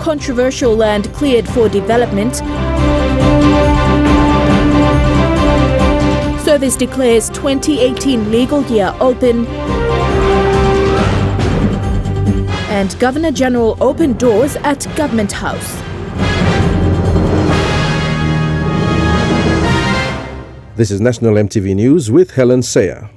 controversial land cleared for development. Service declares 2018 legal year open. And Governor General opened doors at Government House. This is National MTV News with Helen Sayer.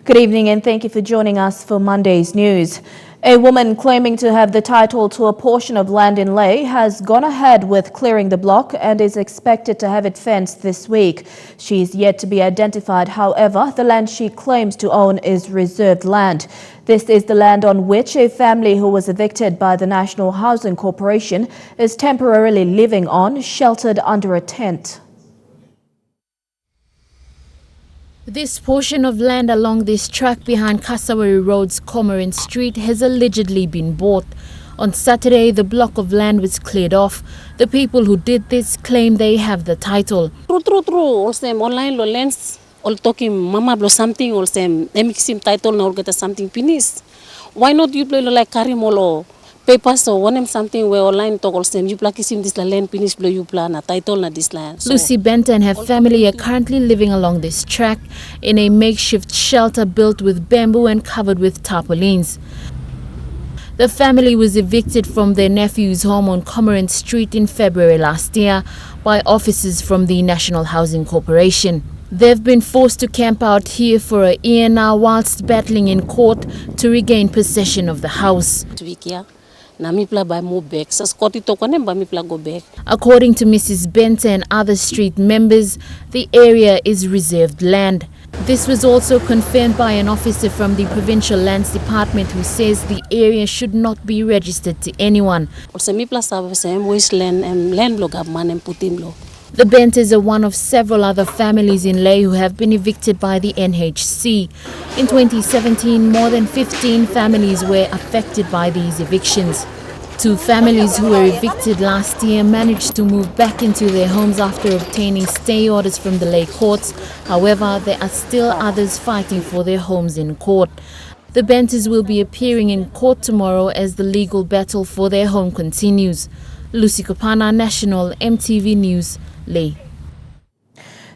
Good evening and thank you for joining us for Monday's news. A woman claiming to have the title to a portion of land in Lae has gone ahead with clearing the block and is expected to have it fenced this week. She is yet to be identified. However, the land she claims to own is reserved land. This is the land on which a family who was evicted by the National Housing Corporation is temporarily living on, sheltered under a tent. This portion of land along this track behind Kasawari Road's Cormorant Street has allegedly been bought. On Saturday, the block of land was cleared off. The people who did this claim they have the title. True. Also, online lo lands, all talking mama blow something, also sim title now get something finished. Why not you play like carry molo papers or one something where online talk also you play sim this land finish blow you plan a title na this land. So, Lucy Benta and her family are currently living along this track in a makeshift shelter built with bamboo and covered with tarpaulins. The family was evicted from their nephew's home on Cormorant Street in February last year by officers from the National Housing Corporation. They've been forced to camp out here for a year now whilst battling in court to regain possession of the house. According to Mrs. Benta and other street members, the area is reserved land. This was also confirmed by an officer from the Provincial Lands Department who says the area should not be registered to anyone. The Bentas are one of several other families in Lae who have been evicted by the NHC. In 2017, more than 15 families were affected by these evictions. 2 families who were evicted last year managed to move back into their homes after obtaining stay orders from the Lae courts. However, there are still others fighting for their homes in court. The Bentas will be appearing in court tomorrow as the legal battle for their home continues. Lucy Kopana, National MTV News, Lae.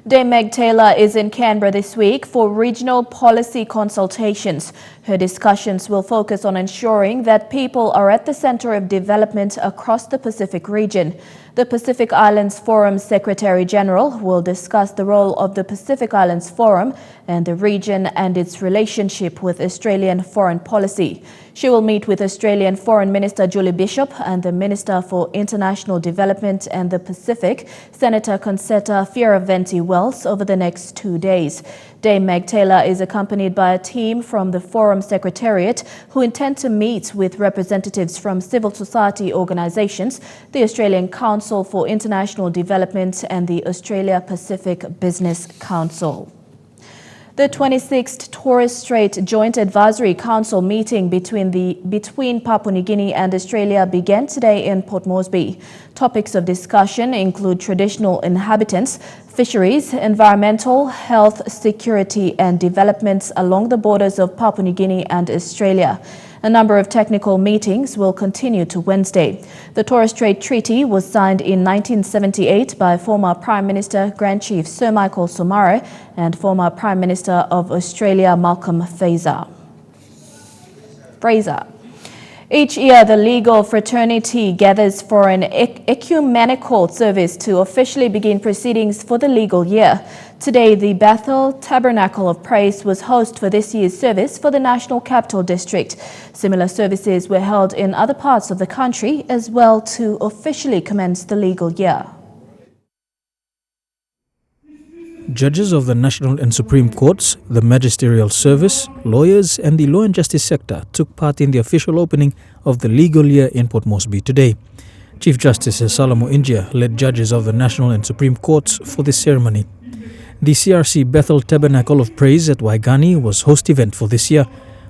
Dame Meg Taylor is in Canberra this week for regional policy consultations. Her discussions will focus on ensuring that people are at the center of development across the Pacific region. The Pacific Islands Forum Secretary General will discuss the role of the Pacific Islands Forum and the region and its relationship with Australian foreign policy. She will meet with Australian Foreign Minister Julie Bishop and the Minister for International Development and the Pacific, Senator Concetta Fierraventy-Wells, over the next 2 days. Dame Meg Taylor is accompanied by a team from the Forum Secretariat who intend to meet with representatives from civil society organisations, the Australian Council for International Development and the Australia Pacific Business Council. The 26th Torres Strait Joint Advisory Council meeting between Papua New Guinea and Australia began today in Port Moresby. Topics of discussion include traditional inhabitants, fisheries, environmental, health, security and developments along the borders of Papua New Guinea and Australia. A number of technical meetings will continue to Wednesday. The Torres Strait Treaty was signed in 1978 by former Prime Minister Grand Chief Sir Michael Somare and former Prime Minister of Australia Malcolm Fraser. Each year, the legal fraternity gathers for an ecumenical service to officially begin proceedings for the legal year. Today, the Bethel Tabernacle of Praise was host for this year's service for the National Capital District. Similar services were held in other parts of the country as well to officially commence the legal year. Judges of the National and Supreme Courts, the Magisterial Service, lawyers and the law and justice sector took part in the official opening of the legal year in Port Moresby today. Chief Justice Salamo Injia led judges of the National and Supreme Courts for this ceremony. The CRC Bethel Tabernacle of Praise at Waigani was host event for this year,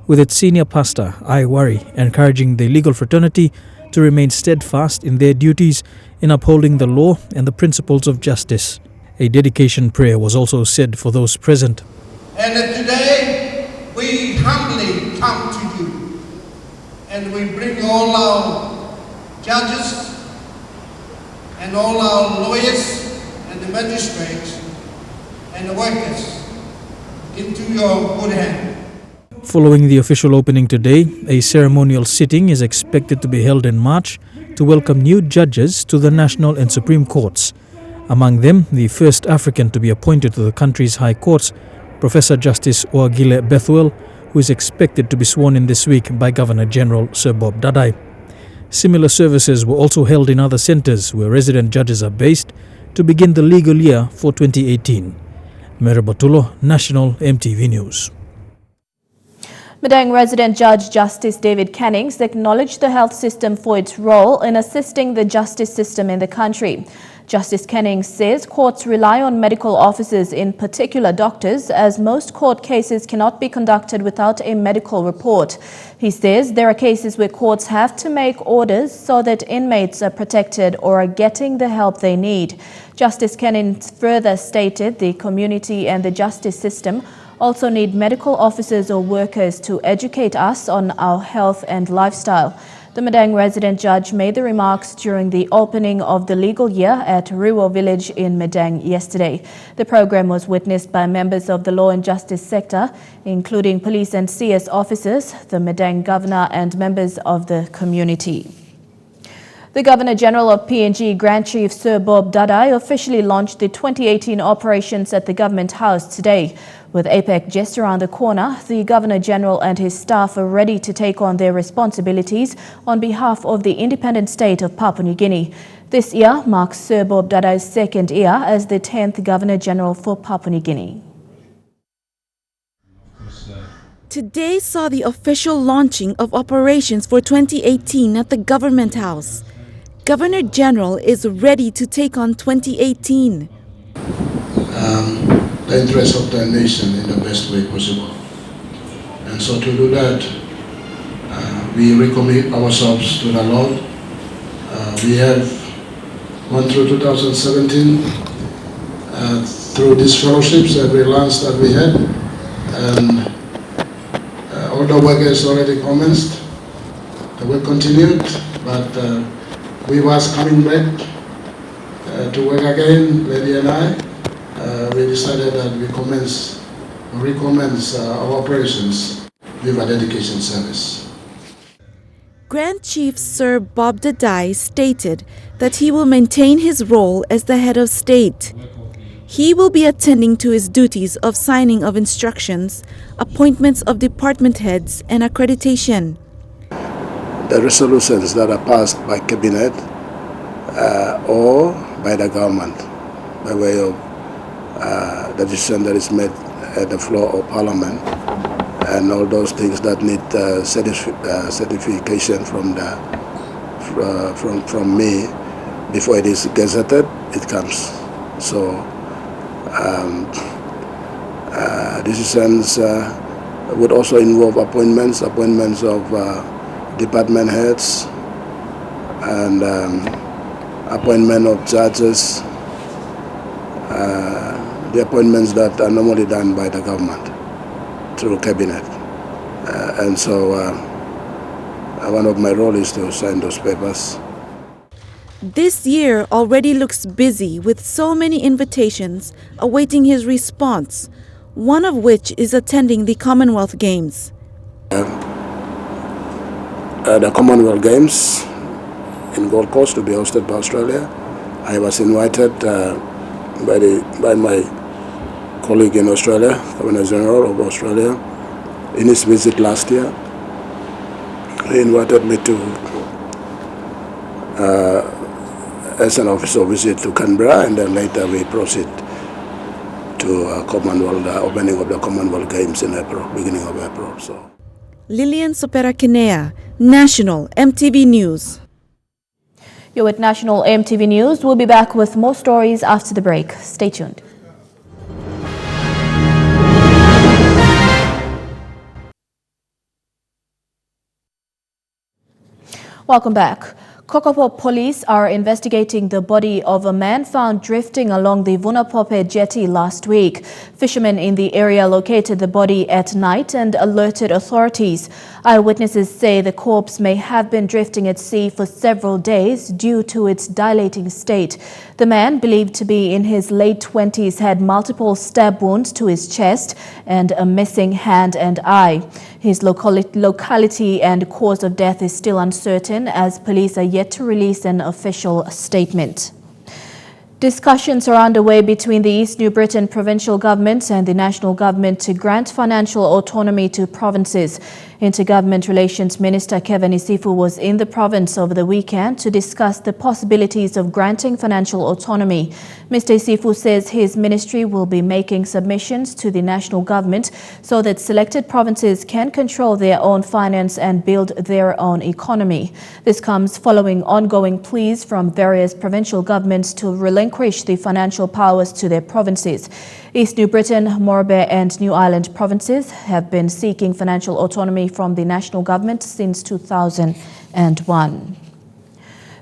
with its senior pastor, I Wari, encouraging the legal fraternity to remain steadfast in their duties in upholding the law and the principles of justice. A dedication prayer was also said for those present. And today we humbly come to you and we bring all our judges, and all our lawyers and the magistrates and the workers into your good hand. Following the official opening today, a ceremonial sitting is expected to be held in March to welcome new judges to the national and supreme courts. Among them, the first African to be appointed to the country's high courts, Professor Justice Oagile Bethwell, who is expected to be sworn in this week by Governor General Sir Bob Dadai. Similar services were also held in other centres where resident judges are based to begin the legal year for 2018. Merabatulo, National EMTV News. Madang resident Judge Justice David Cannings acknowledged the health system for its role in assisting the justice system in the country. Justice Cannings says courts rely on medical officers, in particular doctors, as most court cases cannot be conducted without a medical report. He says there are cases where courts have to make orders so that inmates are protected or are getting the help they need. Justice Cannings further stated the community and the justice system also need medical officers or workers to educate us on our health and lifestyle. The Madang resident judge made the remarks during the opening of the legal year at Riwo village in Madang yesterday. The program was witnessed by members of the law and justice sector, including police and CS officers, the Madang governor and members of the community. The Governor-General of PNG, Grand Chief Sir Bob Dadai, officially launched the 2018 operations at the Government House today. With APEC just around the corner, the Governor-General and his staff are ready to take on their responsibilities on behalf of the independent state of Papua New Guinea. This year marks Sir Bob Dadai's second year as the 10th Governor-General for Papua New Guinea. Today saw the official launching of operations for 2018 at the Government House. Governor-General is ready to take on 2018. The interest of the nation in the best way possible. And so to do that, we recommit ourselves to the Lord. We have gone through 2017 through these fellowships, every lunch that we had, and all the work has already commenced. The work continued, but we was coming back to work again, Lady and I. We decided that we recommence our operations with a dedication service. Grand Chief Sir Bob Dadai stated that he will maintain his role as the head of state. He will be attending to his duties of signing of instructions, appointments of department heads, and accreditation. The resolutions that are passed by Cabinet or by the government by way of the decision that is made at the floor of Parliament, and all those things that need certification from me before it is gazetted, it comes. So decisions would also involve appointments of department heads and appointment of judges, the appointments that are normally done by the government through cabinet. And so one of my roles is to sign those papers. This year already looks busy with so many invitations awaiting his response, one of which is attending the Commonwealth Games. The Commonwealth Games in Gold Coast to be hosted by Australia. I was invited by my colleague in Australia, Governor General of Australia, in his visit last year. He invited me to, as an official visit to Canberra, and then later we proceed to Commonwealth, opening of the Commonwealth Games in April, beginning of April. So. Lilian Sopera Kinea, National EMTV News. You're with National EMTV News. We'll be back with more stories after the break. Stay tuned. Welcome back. Kokopo police are investigating the body of a man found drifting along the Vunapope jetty last week. Fishermen in the area located the body at night and alerted authorities. Eyewitnesses say the corpse may have been drifting at sea for several days due to its dilating state. The man, believed to be in his late 20s, had multiple stab wounds to his chest and a missing hand and eye. His locality and cause of death is still uncertain, as police are yet to release an official statement. Discussions are underway between the East New Britain provincial government and the national government to grant financial autonomy to provinces. Intergovernment Relations Minister Kevin Isifu was in the province over the weekend to discuss the possibilities of granting financial autonomy. Mr. Isifu says his ministry will be making submissions to the national government so that selected provinces can control their own finance and build their own economy. This comes following ongoing pleas from various provincial governments to relinquish the financial powers to their provinces. East New Britain, Morobe and New Ireland provinces have been seeking financial autonomy from the national government since 2001.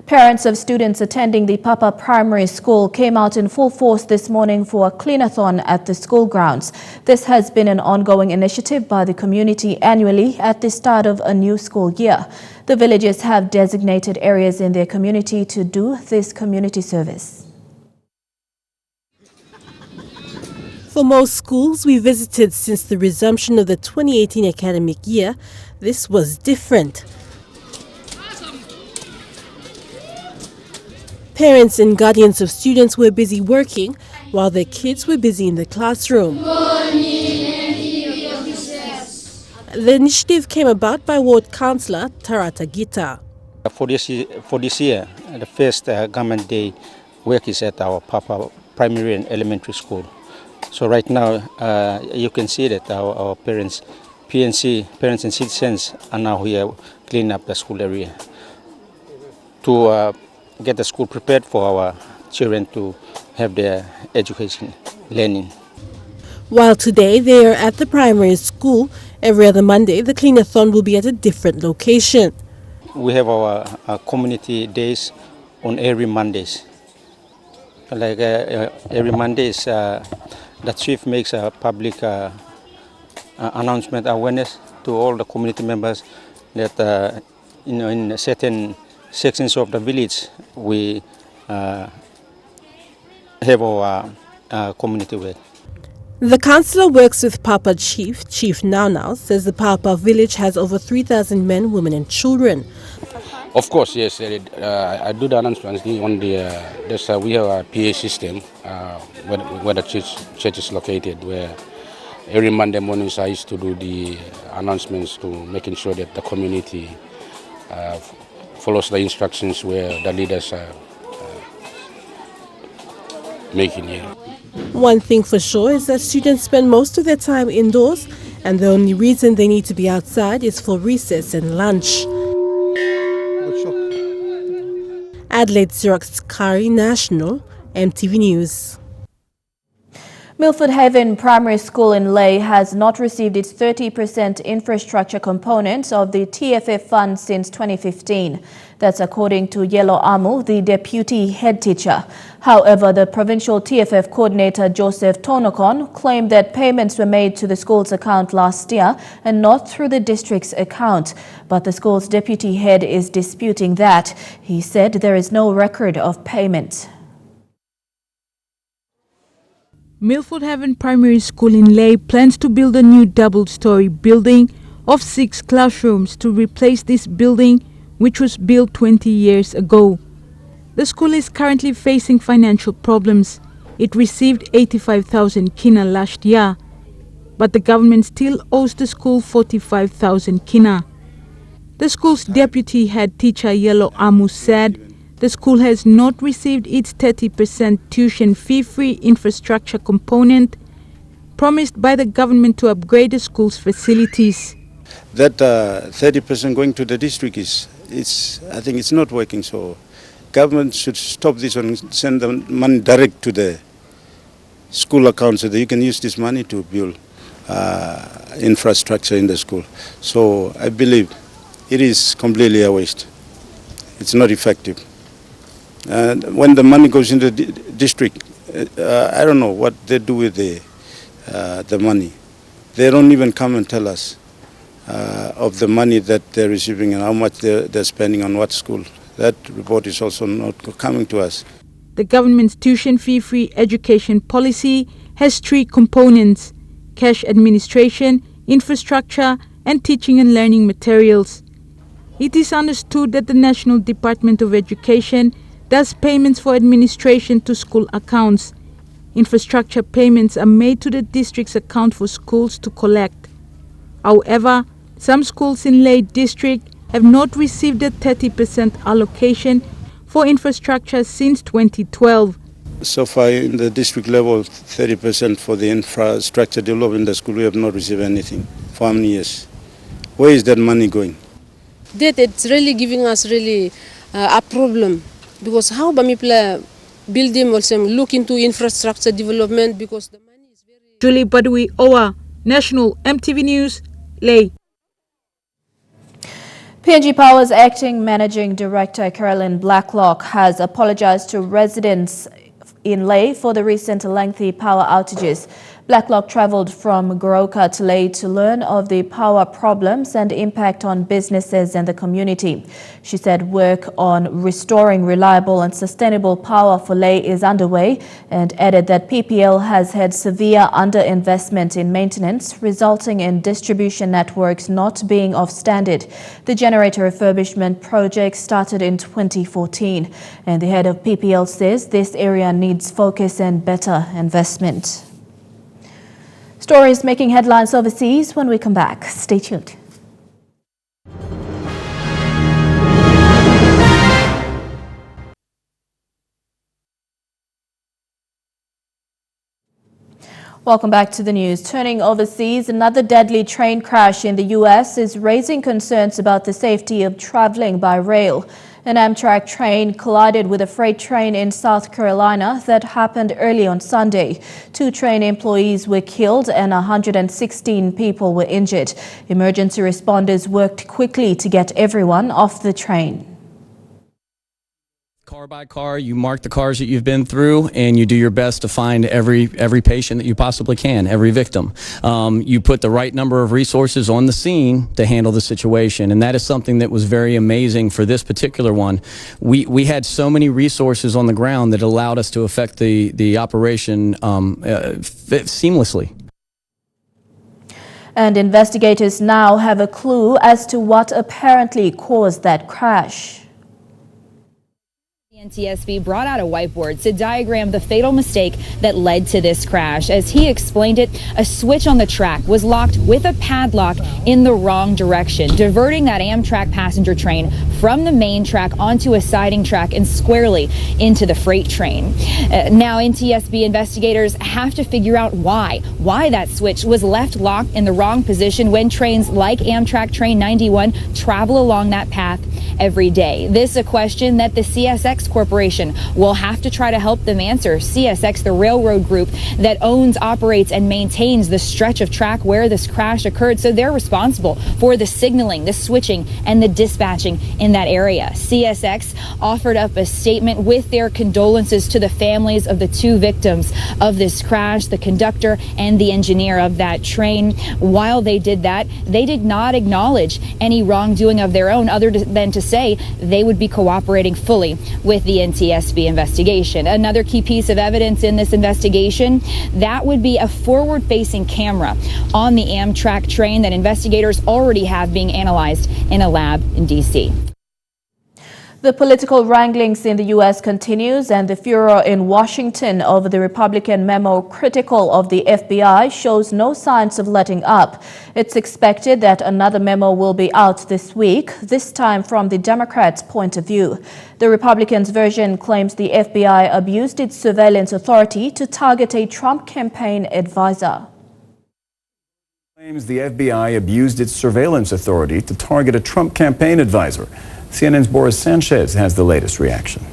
Parents of students attending the Papa Primary School came out in full force this morning for a clean-a-thon at the school grounds. This has been an ongoing initiative by the community annually at the start of a new school year. The villagers have designated areas in their community to do this community service. For most schools we visited since the resumption of the 2018 academic year, this was different. Parents and guardians of students were busy working while their kids were busy in the classroom. The initiative came about by Ward Councillor Tarata Gita. For this year, the first government day work is at our Papa Primary and Elementary School. So right now, you can see that our parents, PNC, parents and citizens are now here cleaning up the school area to get the school prepared for our children to have their education, learning. While today they are at the primary school, every other Monday the clean-a-thon will be at a different location. We have our community days on every Mondays. Like every Mondays, the chief makes a public announcement, awareness to all the community members that in certain sections of the village we have our community work. The councillor works with Papa Chief Now says the Papa village has over 3,000 men, women and children. Of course, yes. I do the announcements on the. We have a PA system where the church is located. Where every Monday mornings I used to do the announcements to making sure that the community follows the instructions where the leaders are making here. One thing for sure is that students spend most of their time indoors, and the only reason they need to be outside is for recess and lunch. Adelaide Xerox Kari, National, EMTV News. Milford Haven Primary School in Lae has not received its 30% infrastructure component of the TFF fund since 2015. That's according to Yellow Amu, the deputy head teacher. However, the provincial TFF coordinator Joseph Tonokon claimed that payments were made to the school's account last year and not through the district's account. But the school's deputy head is disputing that. He said there is no record of payment. Milford Haven Primary School in Lae plans to build a new double-story building of 6 classrooms to replace this building, which was built 20 years ago. The school is currently facing financial problems. It received 85,000 kina last year, but the government still owes the school 45,000 kina. The school's deputy head teacher Yellow Amu said the school has not received its 30% tuition fee-free infrastructure component promised by the government to upgrade the school's facilities. That 30% going to the district I think it's not working. So government should stop this and send the money direct to the school account so that you can use this money to build infrastructure in the school. So I believe it is completely a waste. It's not effective. And when the money goes into the district, I don't know what they do with the money. They don't even come and tell us of the money that they're receiving and how much they're spending on what school. That report is also not coming to us. The government's tuition fee-free education policy has three components: cash administration, infrastructure, and teaching and learning materials. It is understood that the National Department of Education does payments for administration to school accounts. Infrastructure payments are made to the district's account for schools to collect. However, some schools in Lae District have not received a 30% allocation for infrastructure since 2012. So far in the district level, 30% for the infrastructure development in the school, we have not received anything for how many years? Where is that money going? That it's really giving us really a problem, because how Bamipla building also look into infrastructure development, because the money is very... Julie Badui Owa, National MTV News, Lae. PNG Power's acting managing director Carolyn Blacklock has apologized to residents in Lae for the recent lengthy power outages. Blacklock travelled from Goroka to Lae to learn of the power problems and impact on businesses and the community. She said work on restoring reliable and sustainable power for Lae is underway, and added that PPL has had severe underinvestment in maintenance, resulting in distribution networks not being of standard. The generator refurbishment project started in 2014, and the head of PPL says this area needs focus and better investment. Stories making headlines overseas when we come back. Stay tuned. Welcome back to the news. Turning overseas, another deadly train crash in the U.S. is raising concerns about the safety of traveling by rail. An Amtrak train collided with a freight train in South Carolina that happened early on Sunday. 2 train employees were killed and 116 people were injured. Emergency responders worked quickly to get everyone off the train. Car by car, you mark the cars that you've been through, and you do your best to find every patient that you possibly can, every victim. You put the right number of resources on the scene to handle the situation, and that is something that was very amazing for this particular one. We had so many resources on the ground that allowed us to affect the operation seamlessly. And investigators now have a clue as to what apparently caused that crash. NTSB brought out a whiteboard to diagram the fatal mistake that led to this crash. As he explained it, a switch on the track was locked with a padlock in the wrong direction, diverting that Amtrak passenger train from the main track onto a siding track and squarely into the freight train. Now NTSB investigators have to figure out why that switch was left locked in the wrong position when trains like Amtrak Train 91 travel along that path every day. This is a question that the CSX Corporation will have to try to help them answer. CSX, the railroad group that owns, operates, and maintains the stretch of track where this crash occurred, so they're responsible for the signaling, the switching, and the dispatching in that area. CSX offered up a statement with their condolences to the families of the 2 victims of this crash, the conductor and the engineer of that train. While they did that, they did not acknowledge any wrongdoing of their own, other than to say they would be cooperating fully with the NTSB investigation. Another key piece of evidence in this investigation, that would be a forward-facing camera on the Amtrak train that investigators already have being analyzed in a lab in D.C. The political wranglings in the U.S. continues, and the furor in Washington over the Republican memo critical of the FBI shows no signs of letting up. It's expected that another memo will be out this week, this time from the Democrats' point of view. The Republicans' version claims the FBI abused its surveillance authority to target a Trump campaign advisor. Claims the FBI abused its surveillance authority to target a Trump campaign advisor. CNN's Boris Sanchez has the latest reaction.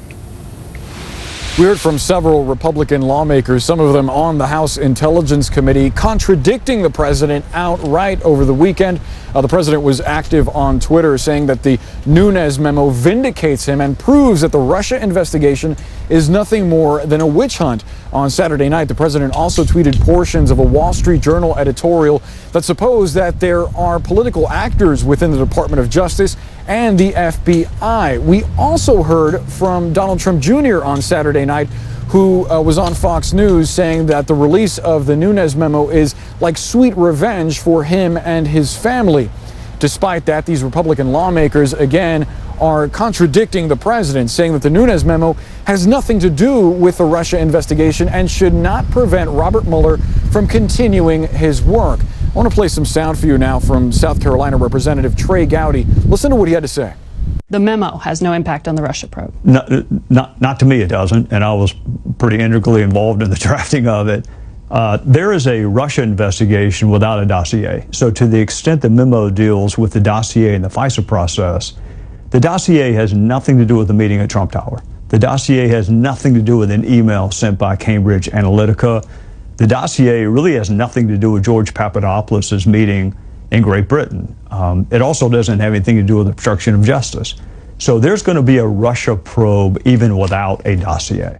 We heard from several Republican lawmakers, some of them on the House Intelligence Committee, contradicting the president outright over the weekend. The president was active on Twitter saying that the Nunes memo vindicates him and proves that the Russia investigation is nothing more than a witch hunt. On Saturday night, the president also tweeted portions of a Wall Street Journal editorial that supposed that there are political actors within the Department of Justice and the FBI. We also heard from Donald Trump Jr. on Saturday night, who was on Fox News saying that the release of the Nunes memo is like sweet revenge for him and his family. Despite that, these Republican lawmakers, again, are contradicting the president, saying that the Nunes memo has nothing to do with the Russia investigation and should not prevent Robert Mueller from continuing his work. I want to play some sound for you now from South Carolina Representative Trey Gowdy. Listen to what he had to say. The memo has no impact on the Russia probe. Not to me, it doesn't, and I was pretty integrally involved in the drafting of it. There is a Russia investigation without a dossier. So to the extent the memo deals with the dossier and the FISA process, the dossier has nothing to do with the meeting at Trump Tower. The dossier has nothing to do with an email sent by Cambridge Analytica. The dossier really has nothing to do with George Papadopoulos' meeting in Great Britain. It also doesn't have anything to do with obstruction of justice. So there's going to be a Russia probe even without a dossier.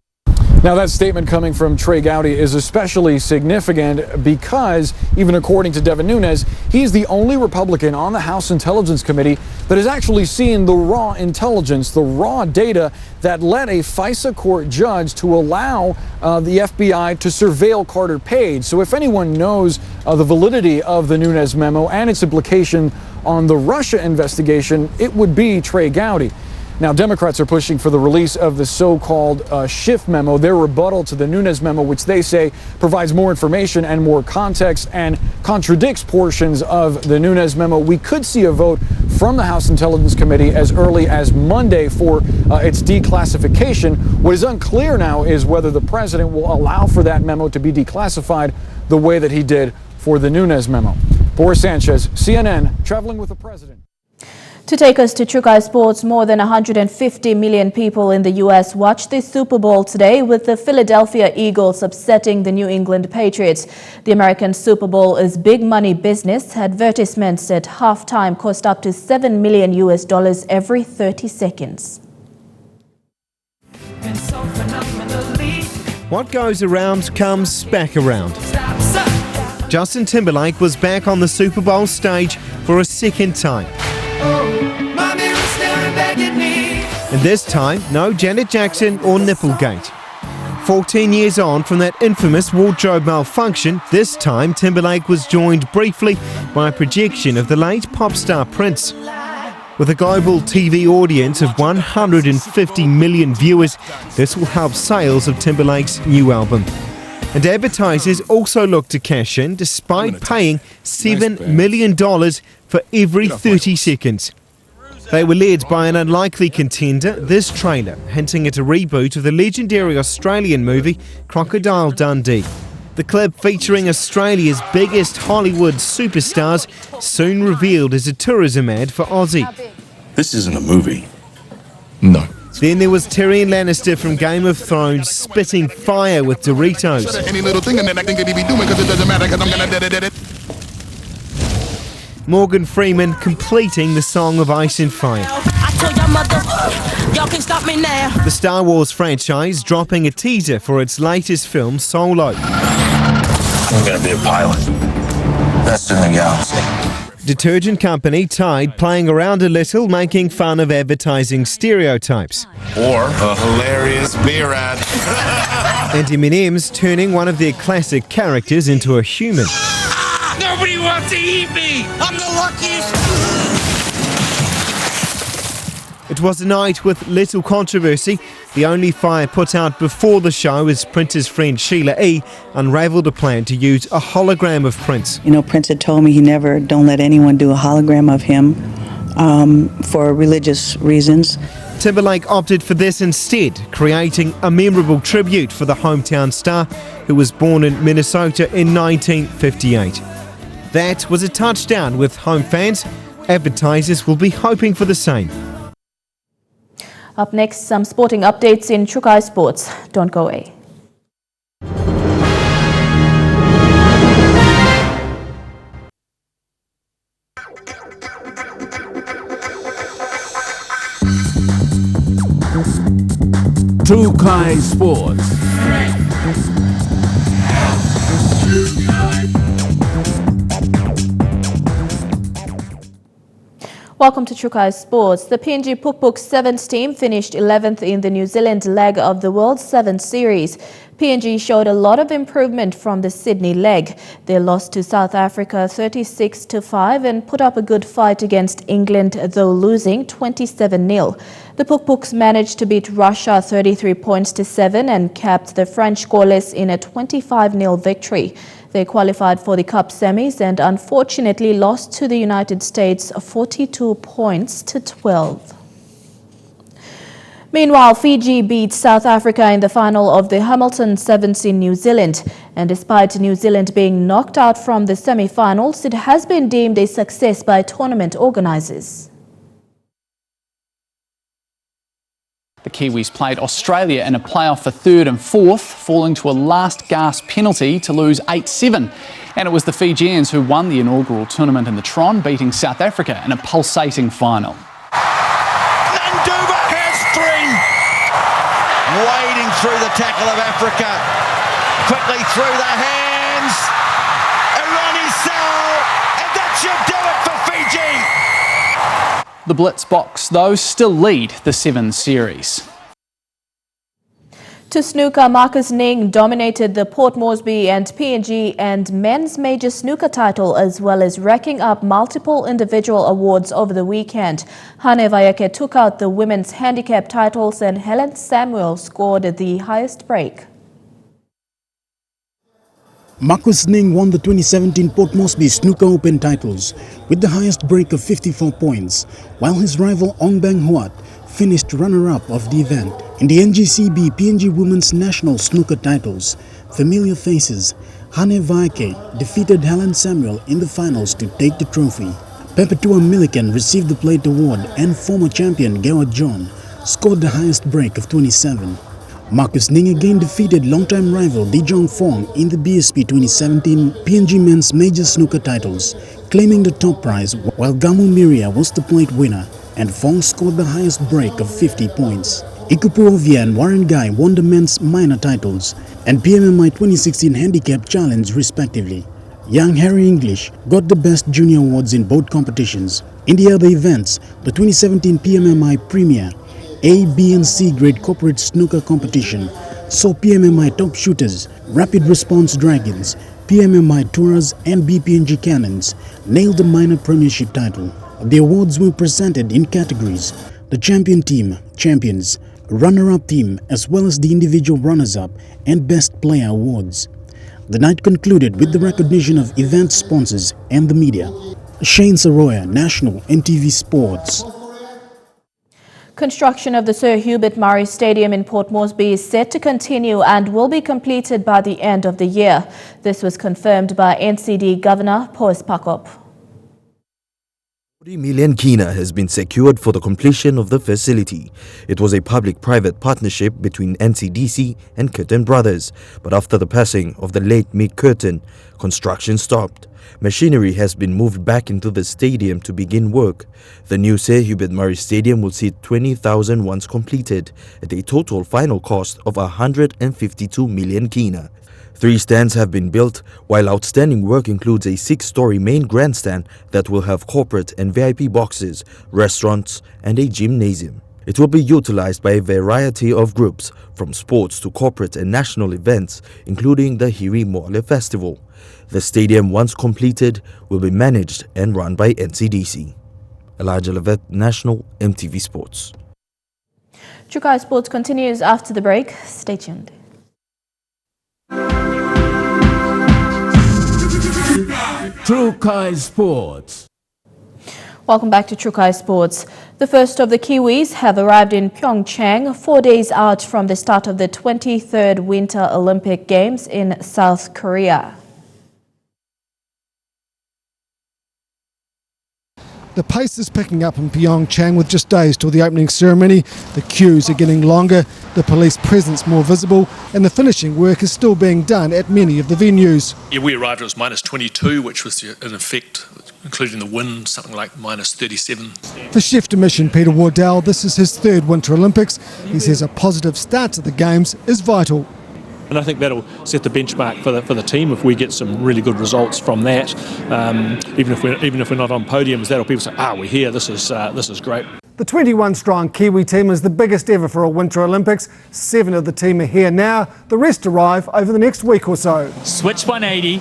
Now, that statement coming from Trey Gowdy is especially significant because, even according to Devin Nunes, he's the only Republican on the House Intelligence Committee that has actually seen the raw intelligence, the raw data that led a FISA court judge to allow the FBI to surveil Carter Page. So if anyone knows the validity of the Nunes memo and its implication on the Russia investigation, it would be Trey Gowdy. Now, Democrats are pushing for the release of the so-called Schiff memo, their rebuttal to the Nunes memo, which they say provides more information and more context and contradicts portions of the Nunes memo. We could see a vote from the House Intelligence Committee as early as Monday for its declassification. What is unclear now is whether the president will allow for that memo to be declassified the way that he did for the Nunes memo. Boris Sanchez, CNN, traveling with the president. To take us to Choukai sports, more than 150 million people in the U.S. watched the Super Bowl today, with the Philadelphia Eagles upsetting the New England Patriots. The American Super Bowl is big money business. Advertisements at halftime cost up to $7 million every 30 seconds. What goes around comes back around. Justin Timberlake was back on the Super Bowl stage for a second time. And this time, no Janet Jackson or Nipplegate. 14 years on from that infamous wardrobe malfunction, this time Timberlake was joined briefly by a projection of the late pop star Prince. With a global TV audience of 150 million viewers, this will help sales of Timberlake's new album. And advertisers also look to cash in despite paying $7 million for every 30 seconds. They were led by an unlikely contender, this trailer, hinting at a reboot of the legendary Australian movie Crocodile Dundee. The clip, featuring Australia's biggest Hollywood superstars, soon revealed as a tourism ad for Aussie. This isn't a movie. No. Then there was Tyrion Lannister from Game of Thrones spitting fire with Doritos. Any little thing and then I think that he be doing because it doesn't matter because I'm gonna it. Morgan Freeman completing the Song of Ice and Fire. I told your mother, y'all can stop me now. The Star Wars franchise dropping a teaser for its latest film, Solo. I'm gonna be a pilot. Best in the galaxy. Detergent company Tide playing around a little, making fun of advertising stereotypes. Or a hilarious beer ad. And M&M's turning one of their classic characters into a human. Nobody wants to eat me! I'm the luckiest! It was a night with little controversy. The only fire put out before the show is Prince's friend Sheila E. unravelled a plan to use a hologram of Prince. You know, Prince had told me don't let anyone do a hologram of him for religious reasons. Timberlake opted for this instead, creating a memorable tribute for the hometown star who was born in Minnesota in 1958. That was a touchdown with home fans. Advertisers will be hoping for the same. Up next, some sporting updates in Choukai Sports. Don't go away. Choukai Sports. Welcome to Choukai Sports. The PNG Pukpuk Sevens team finished 11th in the New Zealand leg of the World Sevens Series. PNG showed a lot of improvement from the Sydney leg. They lost to South Africa 36-5 and put up a good fight against England, though losing 27-0. The Pukpuks managed to beat Russia 33-7 and capped the French scoreless in a 25-0 victory. They qualified for the Cup semis and unfortunately lost to the United States 42-12. Meanwhile, Fiji beat South Africa in the final of the Hamilton Sevens in New Zealand. And despite New Zealand being knocked out from the semi-finals, it has been deemed a success by tournament organisers. The Kiwis played Australia in a playoff for third and fourth, falling to a last-gasp penalty to lose 8-7. And it was the Fijians who won the inaugural tournament in the Tron, beating South Africa in a pulsating final. Nanduva has three. Wading through the tackle of Africa. Quickly through the hands. Irani Sal. And that should do it for Fiji. The Blitz box, though, still lead the Sevens series. To snooker, Marcus Ning dominated the Port Moresby and PNG and men's major snooker title, as well as racking up multiple individual awards over the weekend. Hane Vayake took out the women's handicap titles and Helen Samuel scored the highest break. Marcus Ning won the 2017 Port Moresby Snooker Open titles with the highest break of 54 points, while his rival Ong Beng Huat finished runner-up of the event. In the NGCB PNG Women's National Snooker titles, familiar faces Hane Vaike defeated Helen Samuel in the finals to take the trophy. Perpetua Milliken received the Plate Award and former champion Geward John scored the highest break of 27. Marcus Ning again defeated longtime rival Dijong Fong in the BSP 2017 PNG Men's Major Snooker titles, claiming the top prize, while Gamu Miria was the plate winner and Fong scored the highest break of 50 points. Ikupu Ovia and Warren Guy won the men's minor titles and PMMI 2016 Handicap Challenge respectively. Young Harry English got the Best Junior Awards in both competitions. In the other events, the 2017 PMMI Premier A, B and C grade corporate snooker competition saw PMMI Top Shooters, Rapid Response Dragons, PMMI Tourers and BPNG Cannons nailed the minor premiership title. The awards were presented in categories: the champion team, champions, runner-up team, as well as the individual runners-up and best player awards. The night concluded with the recognition of event sponsors and the media. Shane Saroya, National EMTV Sports. Construction of the Sir Hubert Murray Stadium in Port Moresby is set to continue and will be completed by the end of the year. This was confirmed by NCD Governor Poes Pakop. 40 million kina has been secured for the completion of the facility. It was a public-private partnership between NCDC and Curtin Brothers, but after the passing of the late Mick Curtin, construction stopped. Machinery has been moved back into the stadium to begin work. The new Sir Hubert Murray Stadium will seat 20,000 once completed, at a total final cost of 152 million kina. 3 stands have been built, while outstanding work includes a 6-story main grandstand that will have corporate and VIP boxes, restaurants, and a gymnasium. It will be utilized by a variety of groups, from sports to corporate and national events, including the Hiri Moale Festival. The stadium, once completed, will be managed and run by NCDC. Elijah Levet, National EMTV Sports. Choukai Sports continues after the break. Stay tuned. Choukai Sports. Welcome back to Choukai Sports. The first of the Kiwis have arrived in Pyeongchang 4 days out from the start of the 23rd Winter Olympic Games in South Korea. The pace is picking up in Pyeongchang with just days till the opening ceremony. The queues are getting longer, the police presence more visible, and the finishing work is still being done at many of the venues. Yeah, we arrived, it was minus 22, which was in effect, including the wind, something like minus 37. For Chef de Mission Peter Wardell, this is his third Winter Olympics. He says a positive start to the Games is vital. And I think that'll set the benchmark for the team if we get some really good results from that. Even if we're not on podiums, that'll people say, we're here. This is great. The 21-strong Kiwi team is the biggest ever for a Winter Olympics. 7 of the team are here now. The rest arrive over the next week or so. Switch 180.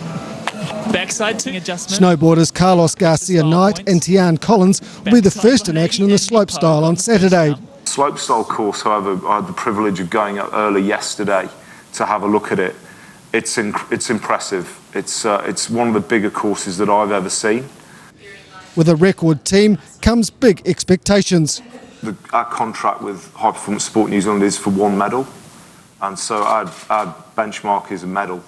Backside to adjustment. Snowboarders Carlos Garcia Knight and Tian Collins will be the first in action in the slopestyle on Saturday. Slopestyle course, however, I had the privilege of going up early yesterday to have a look at it. It's impressive. It's one of the bigger courses that I've ever seen. With a record team comes big expectations. Our contract with High Performance Sport New Zealand is for 1 medal, and so our benchmark is a medal.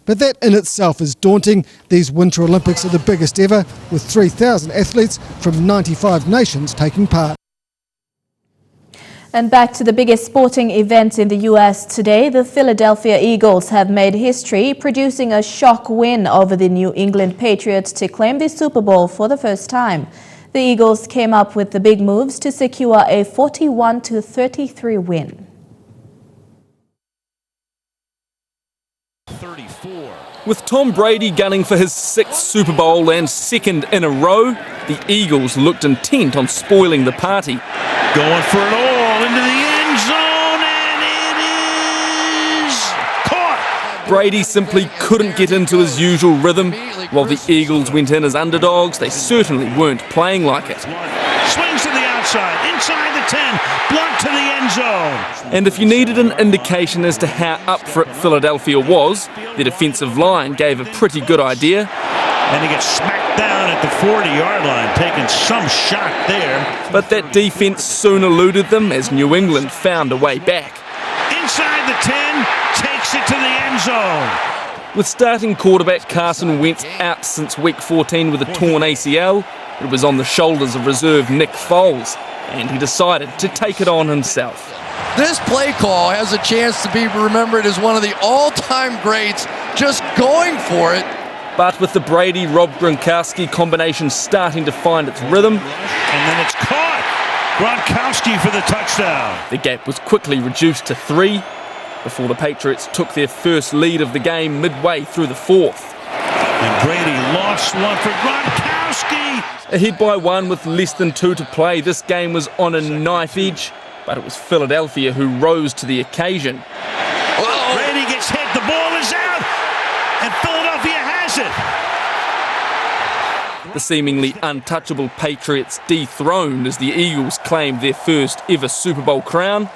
But that in itself is daunting. These Winter Olympics are the biggest ever, with 3,000 athletes from 95 nations taking part. And back to the biggest sporting events in the US today, the Philadelphia Eagles have made history, producing a shock win over the New England Patriots to claim the Super Bowl for the first time. The Eagles came up with the big moves to secure a 41-33 win. 34. With Tom Brady gunning for his 6th Super Bowl and 2nd in a row, the Eagles looked intent on spoiling the party. Going for it all into the end zone, and it is caught. Brady simply couldn't get into his usual rhythm. While the Eagles went in as underdogs, they certainly weren't playing like it. Swings to the outside, inside the 10, blocked to the end zone. And if you needed an indication as to how up for it Philadelphia was, the defensive line gave a pretty good idea. And he gets smacked down at the 40-yard line, taking some shot there. But that defense soon eluded them as New England found a way back. Inside the 10, takes it to the end zone. With starting quarterback Carson Wentz out since week 14 with a torn ACL, it was on the shoulders of reserve Nick Foles, and he decided to take it on himself. This play call has a chance to be remembered as one of the all-time greats, just going for it. But with the Brady-Rob Gronkowski combination starting to find its rhythm, and then it's caught. Gronkowski for the touchdown. The gap was quickly reduced to 3 before the Patriots took their first lead of the game midway through the 4th. And Brady lost one for Gronkowski. Ahead by 1 with less than 2 to play, this game was on a knife edge, but it was Philadelphia who rose to the occasion. Brady gets hit, the ball is out, and Philadelphia has it. The seemingly untouchable Patriots dethroned as the Eagles claimed their first ever Super Bowl crown.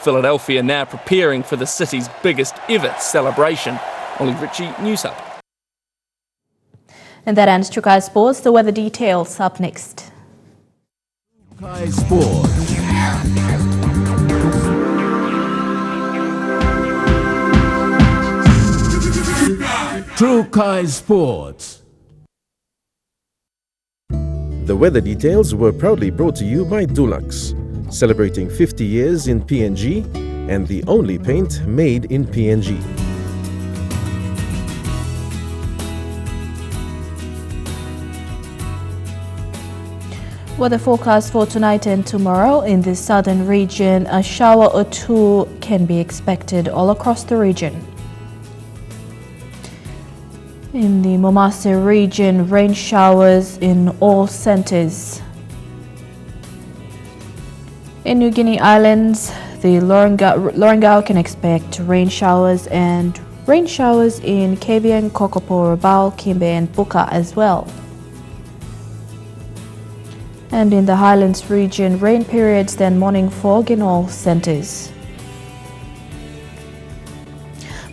Philadelphia now preparing for the city's biggest ever celebration. Ollie Ritchie, News Hub. And that ends Choukai Sports. The weather details up next. Choukai Sports. Choukai Sports. The weather details were proudly brought to you by Dulux, celebrating 50 years in PNG and the only paint made in PNG. Weather forecast for tonight and tomorrow. In the southern region, a shower or 2 can be expected all across the region. In the Momase region, rain showers in all centers. In New Guinea Islands, the Lorengau can expect rain showers in Kavieng, Kokopo, Rabaul, Kimbe and Buka as well. And in the Highlands region, rain periods, then morning fog in all centers.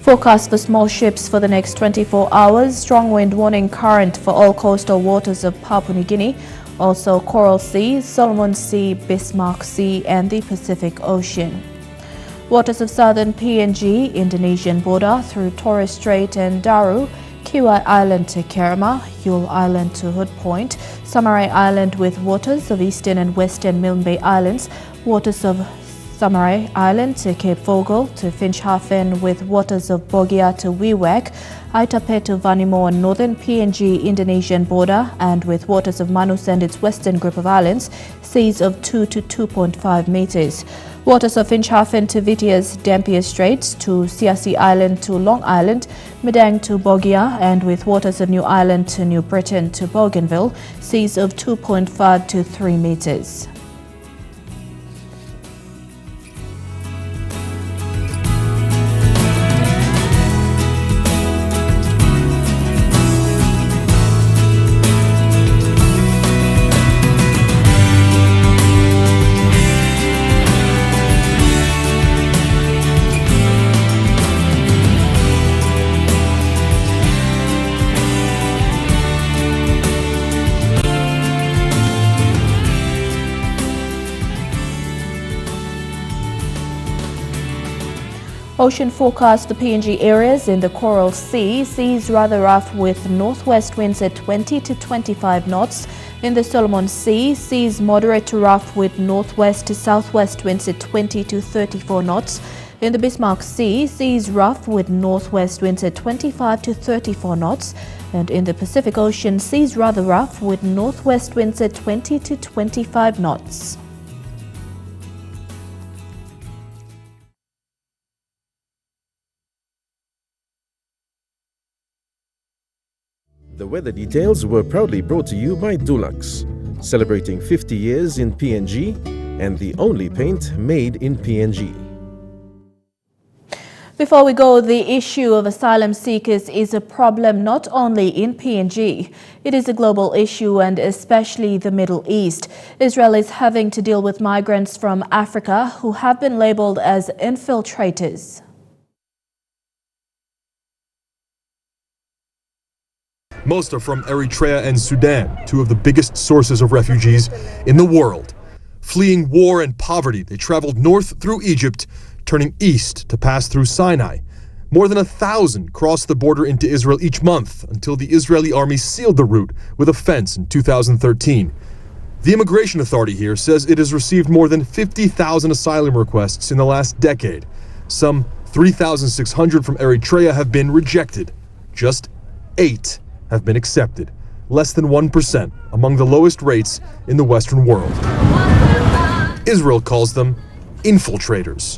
Forecast for small ships for the next 24 hours. Strong wind warning current for all coastal waters of Papua New Guinea. Also Coral Sea, Solomon Sea, Bismarck Sea and the Pacific Ocean. Waters of southern PNG, Indonesian border through Torres Strait and Daru Kiwai Island to Kerama, Yule Island to Hood Point, Samarai Island with waters of eastern and western Milne Bay Islands, waters of Samarai Island to Cape Vogel to Finschhafen with waters of Bogia to Wewak, Aitape to Vanimo on northern PNG Indonesian border and with waters of Manus and its western group of islands, seas of 2 to 2.5 meters. Waters of Finschhafen to Vitia's Dampier Straits to Siasi Island to Long Island, Medang to Bogia and with waters of New Ireland to New Britain to Bougainville, seas of 2.5 to 3 meters. Ocean forecast: the PNG areas in the Coral Sea, seas rather rough with northwest winds at 20 to 25 knots. In the Solomon Sea, seas moderate to rough with northwest to southwest winds at 20 to 34 knots. In the Bismarck Sea, seas rough with northwest winds at 25 to 34 knots. And in the Pacific Ocean, seas rather rough with northwest winds at 20 to 25 knots. The weather details were proudly brought to you by Dulux, celebrating 50 years in PNG and the only paint made in PNG. Before we go, the issue of asylum seekers is a problem not only in PNG. It is a global issue and especially the Middle East. Israel is having to deal with migrants from Africa who have been labeled as infiltrators. Most are from Eritrea and Sudan, two of the biggest sources of refugees in the world. Fleeing war and poverty, they traveled north through Egypt, turning east to pass through Sinai. More than 1,000 crossed the border into Israel each month until the Israeli army sealed the route with a fence in 2013. The Immigration Authority here says it has received more than 50,000 asylum requests in the last decade. Some 3,600 from Eritrea have been rejected. Just 8 have been accepted, less than 1%, among the lowest rates in the Western world. Israel calls them infiltrators.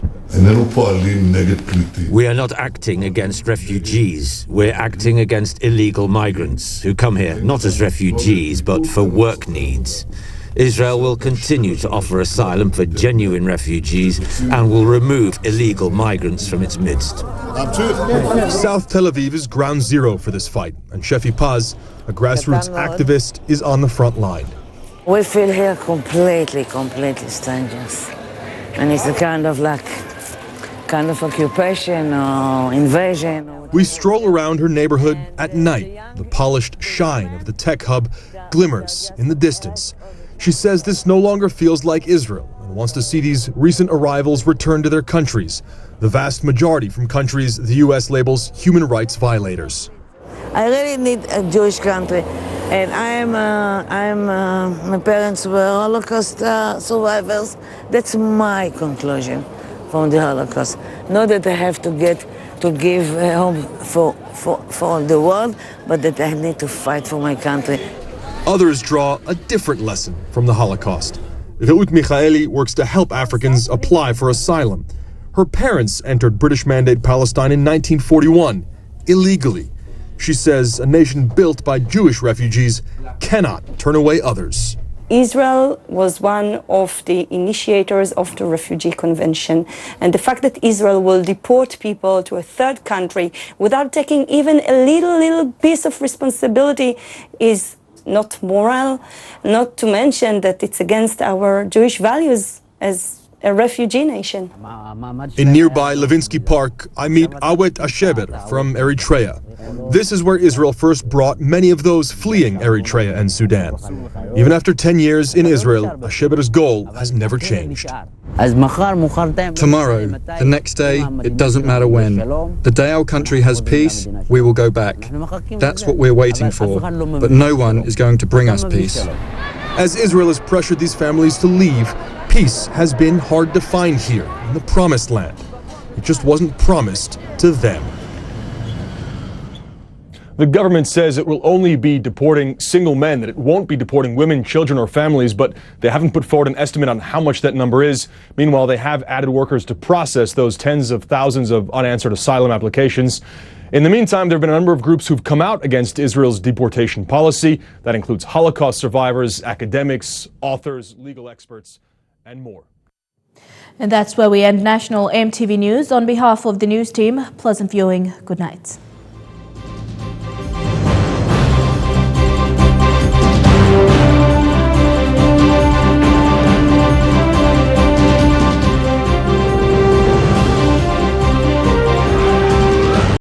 We are not acting against refugees. We're acting against illegal migrants who come here not as refugees but for work needs. Israel will continue to offer asylum for genuine refugees and will remove illegal migrants from its midst. South Tel Aviv is ground zero for this fight, and Shefi Paz, a grassroots activist, is on the front line. We feel here completely strangers. And it's a kind of occupation or invasion. We stroll around her neighborhood at night. The polished shine of the tech hub glimmers in the distance. She says this no longer feels like Israel and wants to see these recent arrivals return to their countries, the vast majority from countries the U.S. labels human rights violators. I really need a Jewish country, and my parents were Holocaust survivors. That's my conclusion from the Holocaust. Not that I have to give a home for the world, but that I need to fight for my country. Others draw a different lesson from the Holocaust. Reut Michaeli works to help Africans apply for asylum. Her parents entered British Mandate Palestine in 1941, illegally. She says a nation built by Jewish refugees cannot turn away others. Israel was one of the initiators of the Refugee Convention, and the fact that Israel will deport people to a third country without taking even a little piece of responsibility is not moral, not to mention that it's against our Jewish values as a refugee nation. In nearby Levinsky Park, I meet Awet Asheber from Eritrea. This is where Israel first brought many of those fleeing Eritrea and Sudan. Even after 10 years in Israel, Asheber's goal has never changed. Tomorrow, the next day, it doesn't matter when. The day our country has peace, we will go back. That's what we're waiting for, but no one is going to bring us peace. As Israel has pressured these families to leave, peace has been hard to find here in the promised land. It just wasn't promised to them. The government says it will only be deporting single men, that it won't be deporting women, children, or families, but they haven't put forward an estimate on how much that number is. Meanwhile, they have added workers to process those tens of thousands of unanswered asylum applications. In the meantime, there have been a number of groups who've come out against Israel's deportation policy. That includes Holocaust survivors, academics, authors, legal experts, and more. And that's where we end National EMTV News. On behalf of the news team, pleasant viewing. Good night.